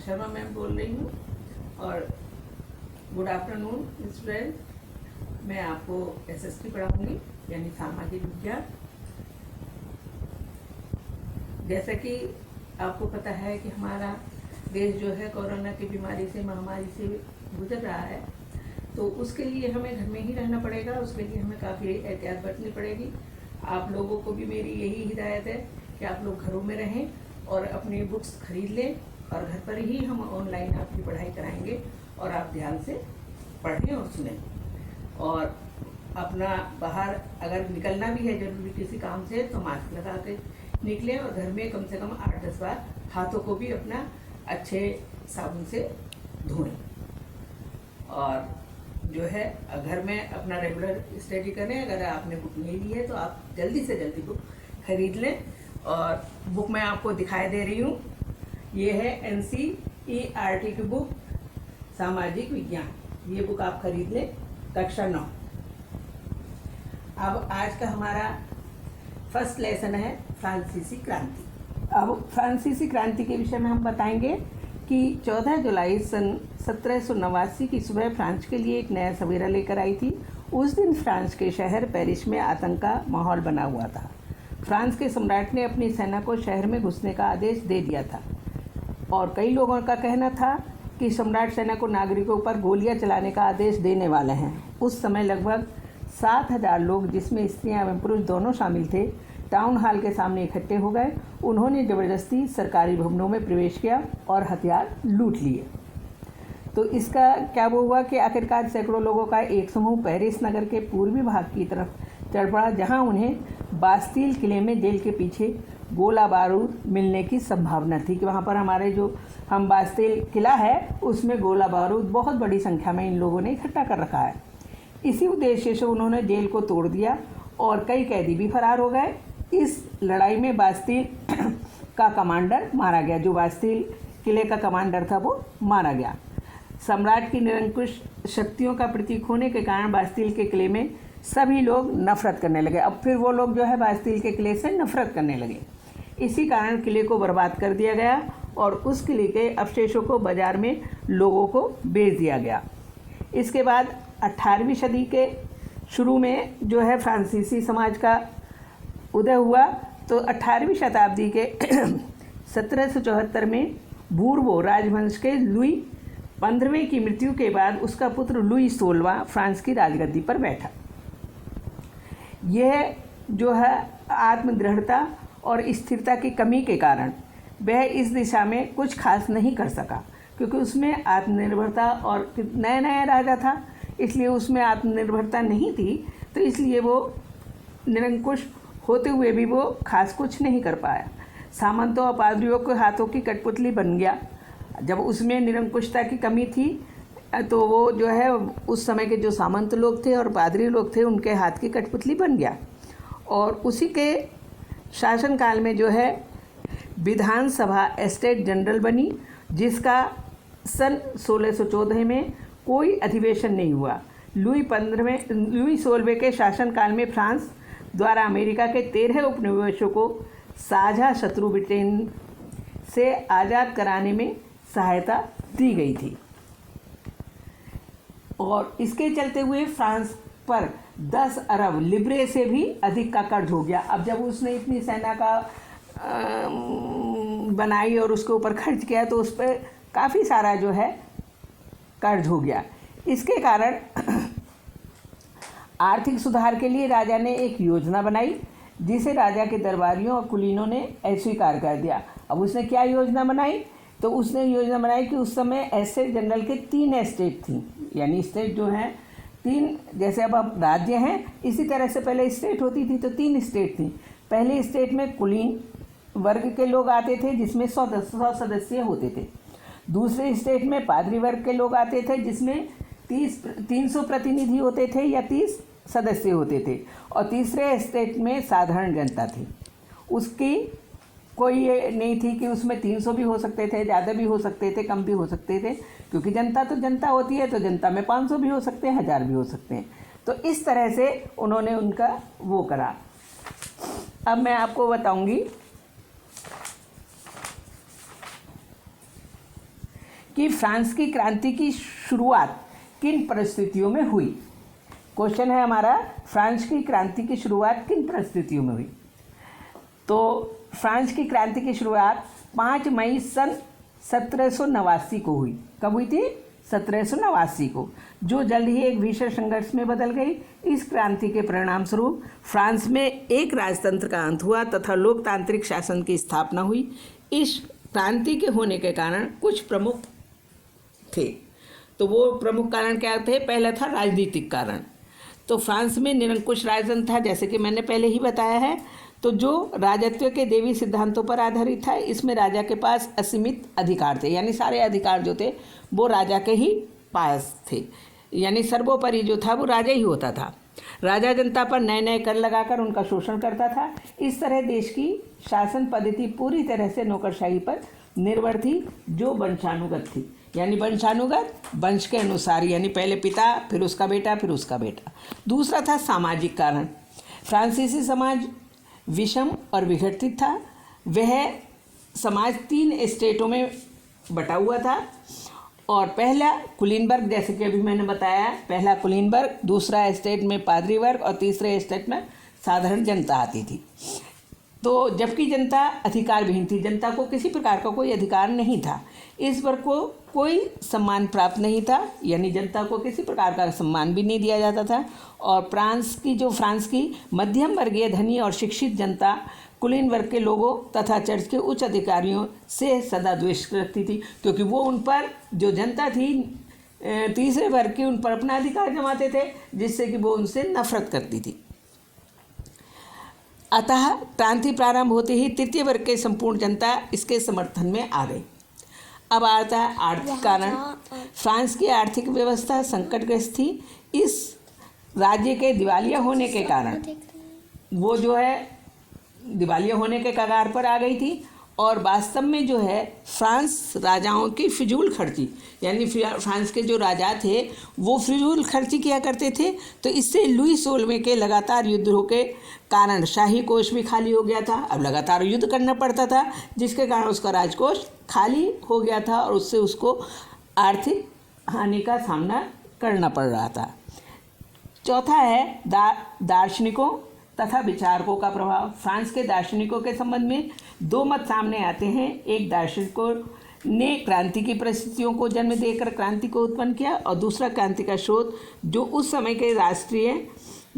Sharma ma'am बोल रही हूँ और गुड आफ्टरनून स्टूडेंट। मैं आपको एसएसटी पढ़ाऊँगी यानी सामाजिक विज्ञान। जैसा कि आपको पता है कि हमारा देश जो है कोरोना की बीमारी से, महामारी से गुजर रहा है, तो उसके लिए हमें घर में ही रहना पड़ेगा। उसके लिए हमें काफ़ी एहतियात बरतनी पड़ेगी। आप लोगों को भी मेरी यही हिदायत है कि आप लोग घरों में रहें और अपनी बुक्स खरीद लें और घर पर ही हम ऑनलाइन आपकी पढ़ाई कराएंगे और आप ध्यान से पढ़ें और सुनें। और अपना बाहर अगर निकलना भी है जरूरी किसी काम से तो मास्क लगा के निकलें और घर में कम से कम 8-10 बार हाथों को भी अपना अच्छे साबुन से धोएं। और जो है घर में अपना रेगुलर स्टडी करें। अगर आपने बुक नहीं ली है तो आप जल्दी से जल्दी बुक खरीद लें। और बुक मैं आपको दिखाई दे रही हूँ, ये है NCERT की बुक सामाजिक विज्ञान। ये बुक आप खरीद लें, कक्षा 9। अब आज का हमारा फर्स्ट लेसन है फ्रांसीसी क्रांति। अब फ्रांसीसी क्रांति के विषय में हम बताएंगे कि 14 जुलाई सन 1789 की सुबह फ्रांस के लिए एक नया सवेरा लेकर आई थी। उस दिन फ्रांस के शहर पेरिस में आतंक का माहौल बना हुआ था। फ्रांस के सम्राट ने अपनी सेना को शहर में घुसने का आदेश दे दिया था और कई लोगों का कहना था कि सम्राट सेना को नागरिकों पर गोलियां चलाने का आदेश देने वाले हैं। उस समय लगभग 7,000 लोग, जिसमें स्त्रियां एवं पुरुष दोनों शामिल थे, टाउन हॉल के सामने इकट्ठे हो गए। उन्होंने ज़बरदस्ती सरकारी भवनों में प्रवेश किया और हथियार लूट लिए। तो इसका क्या वो हुआ कि आखिरकार सैकड़ों लोगों का एक समूह पेरिस नगर के पूर्वी भाग की तरफ चढ़ पड़ा, जहां उन्हें बास्तील किले में जेल के पीछे गोला बारूद मिलने की संभावना थी कि वहां पर हमारे जो हम बास्तील किला है उसमें गोला बारूद बहुत बड़ी संख्या में इन लोगों ने इकट्ठा कर रखा है। इसी उद्देश्य से उन्होंने जेल को तोड़ दिया और कई कैदी भी फरार हो गए। इस लड़ाई में बास्तील का कमांडर मारा गया। जो बास्तील किले का कमांडर था वो मारा गया। सम्राट की निरंकुश शक्तियों का प्रतीक होने के कारण बास्तील के किले में सभी लोग नफरत करने लगे। अब फिर वो लोग जो है बास्तील के किले से नफरत करने लगे। इसी कारण किले को बर्बाद कर दिया गया और उस किले के अवशेषों को बाजार में लोगों को बेच दिया गया। इसके बाद 18वीं सदी के शुरू में जो है फ्रांसीसी समाज का उदय हुआ। तो 18वीं शताब्दी के 1774 में बूर्बो राजवंश के लुई 15वें की मृत्यु के बाद उसका पुत्र लुई 16वां फ्रांस की राजगद्दी पर बैठा। यह जो है आत्मदृढ़ता और स्थिरता की कमी के कारण वह इस दिशा में कुछ खास नहीं कर सका, क्योंकि उसमें आत्मनिर्भरता और नया नया राजा था, इसलिए उसमें आत्मनिर्भरता नहीं थी। तो इसलिए वो निरंकुश होते हुए भी वो खास कुछ नहीं कर पाया। सामंतों और पादरियों के हाथों की कठपुतली बन गया। जब उसमें निरंकुशता की कमी थी तो वो जो है उस समय के जो सामंत लोग थे और पादरी लोग थे उनके हाथ की कठपुतली बन गया। और उसी के शासनकाल में जो है विधानसभा एस्टेट जनरल बनी, जिसका सन 1614 में कोई अधिवेशन नहीं हुआ। लुई 16वें के शासनकाल में फ्रांस द्वारा अमेरिका के 13 उपनिवेशों को साझा शत्रु ब्रिटेन से आज़ाद कराने में सहायता दी गई थी और इसके चलते हुए फ्रांस पर 10 अरब लिब्रे से भी अधिक का कर्ज हो गया। अब जब उसने इतनी सेना का बनाई और उसके ऊपर खर्च किया तो उस पर काफ़ी सारा जो है कर्ज हो गया। इसके कारण आर्थिक सुधार के लिए राजा ने एक योजना बनाई, जिसे राजा के दरबारियों और कुलीनों ने अस्वीकार कर दिया। अब उसने क्या योजना बनाई? तो उसने योजना बनाई कि उस समय एस्टेट जनरल के 3 एस्टेट थी, यानी स्टेट जो हैं 3, जैसे अब राज्य हैं इसी तरह से पहले स्टेट होती थी, तो 3 स्टेट थी। पहले स्टेट में कुलीन वर्ग के लोग आते थे, जिसमें 100 सदस्य होते थे। दूसरे स्टेट में पादरी वर्ग के लोग आते थे, जिसमें 300 प्रतिनिधि होते थे या 30 सदस्य होते थे। और तीसरे स्टेट में साधारण जनता थी। उसकी कोई ये नहीं थी कि उसमें 300 भी हो सकते थे, ज़्यादा भी हो सकते थे, कम भी हो सकते थे, क्योंकि जनता तो जनता होती है, तो जनता में 500 भी हो सकते हैं, 1000 भी हो सकते हैं। तो इस तरह से उन्होंने उनका वो करा। अब मैं आपको बताऊंगी कि फ्रांस की क्रांति की शुरुआत किन परिस्थितियों में हुई। क्वेश्चन है हमारा, फ्रांस की क्रांति की शुरुआत किन परिस्थितियों में हुई। तो फ्रांस की क्रांति की शुरुआत 5 मई सन 1789 को हुई। कब हुई थी? 1789 को, जो जल्द ही एक भीषण संघर्ष में बदल गई। इस क्रांति के परिणाम स्वरूप फ्रांस में एक राजतंत्र का अंत हुआ तथा लोकतांत्रिक शासन की स्थापना हुई। इस क्रांति के होने के कारण कुछ प्रमुख थे। तो वो प्रमुख कारण क्या थे? पहला था राजनीतिक कारण। तो फ्रांस में निरंकुश राजतंत्र था, जैसे कि मैंने पहले ही बताया है। तो जो राजत्व के देवी सिद्धांतों पर आधारित था, इसमें राजा के पास असीमित अधिकार थे, यानी सारे अधिकार जो थे वो राजा के ही पास थे, यानी सर्वोपरि जो था वो राजा ही होता था। राजा जनता पर नए नए कर लगाकर उनका शोषण करता था। इस तरह देश की शासन पद्धति पूरी तरह से नौकरशाही पर निर्भर थी, जो वंशानुगत थी, यानी वंशानुगत, वंश के अनुसार, यानी पहले पिता, फिर उसका बेटा, फिर उसका बेटा। दूसरा था सामाजिक कारण। फ्रांसीसी समाज विषम और विघटित था। वह समाज 3 स्टेटों में बटा हुआ था, और पहला कुलीनबर्ग, जैसे कि अभी मैंने बताया, पहला कुलीनबर्ग, दूसरा स्टेट में पादरी वर्ग और तीसरे स्टेट में साधारण जनता आती थी। तो जबकि जनता अधिकार विहीन थी, जनता को किसी प्रकार का कोई अधिकार नहीं था, इस वर्ग को कोई सम्मान प्राप्त नहीं था, यानी जनता को किसी प्रकार का सम्मान भी नहीं दिया जाता था। और फ्रांस की मध्यम वर्गीय, धनी और शिक्षित जनता कुलीन वर्ग के लोगों तथा चर्च के उच्च अधिकारियों से सदा द्वेष रखती थी, क्योंकि वो उन पर, जो जनता थी तीसरे वर्ग की, उन पर अपना अधिकार जमाते थे, जिससे कि वो उनसे नफरत करती थी। अतः क्रांति प्रारंभ होते ही तृतीय वर्ग के संपूर्ण जनता इसके समर्थन में आ गई। अब आता है आर्थिक कारण। फ्रांस की आर्थिक व्यवस्था संकटग्रस्त थी। इस राज्य के दिवालिया होने के कारण वो जो है दिवालिया होने के कगार पर आ गई थी, और वास्तव में जो है फ्रांस राजाओं की फिजूल खर्ची, यानी फ्रांस के जो राजा थे वो फिजूल खर्ची किया करते थे। तो इससे लुई 16वें के लगातार युद्धों के कारण शाही कोष भी खाली हो गया था। अब लगातार युद्ध करना पड़ता था, जिसके कारण उसका राजकोष खाली हो गया था, और उससे उसको आर्थिक हानि का सामना करना पड़ रहा था। चौथा है दार्शनिकों तथा विचारकों का प्रभाव। फ्रांस के दार्शनिकों के संबंध में 2 मत सामने आते हैं। एक दार्शनिकों ने क्रांति की परिस्थितियों को जन्म देकर क्रांति को उत्पन्न किया, और दूसरा क्रांति का स्रोत जो उस समय के राष्ट्रीय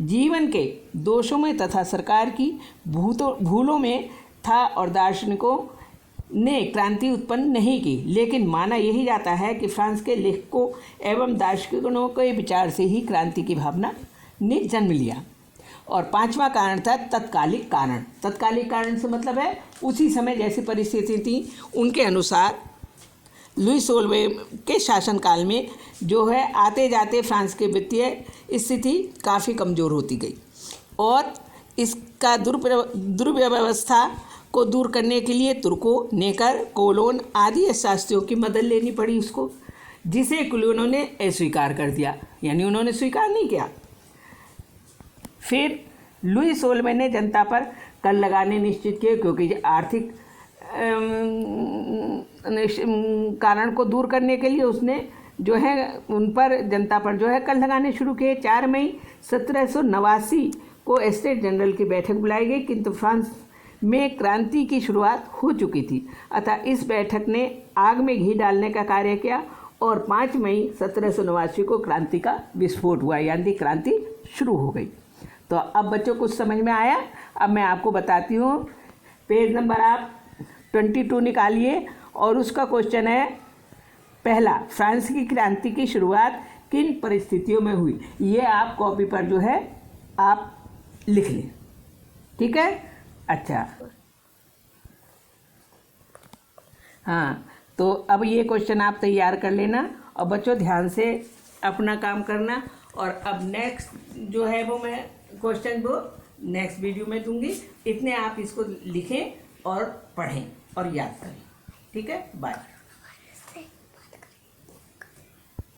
जीवन के दोषों में तथा सरकार की भूलों में था। और दार्शनिकों ने क्रांति उत्पन्न नहीं की, लेकिन माना यही जाता है कि फ्रांस के लेखकों एवं दार्शनिकों के विचार से ही क्रांति की भावना ने जन्म लिया। और 5वां कारण था तत्कालिक कारण। तत्कालिक कारण से मतलब है उसी समय जैसी परिस्थिति थी उनके अनुसार लुई 16वें के शासनकाल में जो है आते जाते फ्रांस के वित्तीय स्थिति काफ़ी कमज़ोर होती गई, और इसका दुर्व्यवस्था को दूर करने के लिए तुर्कों, नेकर, कोलोन आदि शास्त्रियों की मदद लेनी पड़ी उसको, जिसे कुलीनों ने अस्वीकार कर दिया, यानी उन्होंने स्वीकार नहीं किया। फिर लुई 16वें ने जनता पर कर लगाने निश्चित किए, क्योंकि आर्थिक कारण को दूर करने के लिए उसने जो है उन पर, जनता पर जो है कर लगाने शुरू किए। 4 मई 1789 को एस्टेट जनरल की बैठक बुलाई गई, किंतु फ्रांस में क्रांति की शुरुआत हो चुकी थी। अतः इस बैठक ने आग में घी डालने का कार्य किया, और 5 मई 1789 को क्रांति का विस्फोट हुआ, यानी क्रांति शुरू हो गई। तो अब बच्चों कुछ समझ में आया। अब मैं आपको बताती हूँ, पेज नंबर आप 22 निकालिए, और उसका क्वेश्चन है पहला, फ्रांस की क्रांति की शुरुआत किन परिस्थितियों में हुई। ये आप कॉपी पर जो है आप लिख लें, ठीक है। अच्छा, हाँ, तो अब ये क्वेश्चन आप तैयार कर लेना, और बच्चों ध्यान से अपना काम करना। और अब नेक्स्ट जो है वो मैं क्वेश्चन वो नेक्स्ट वीडियो में दूंगी। इतने आप इसको लिखें और पढ़ें और याद करें, ठीक है। बाय।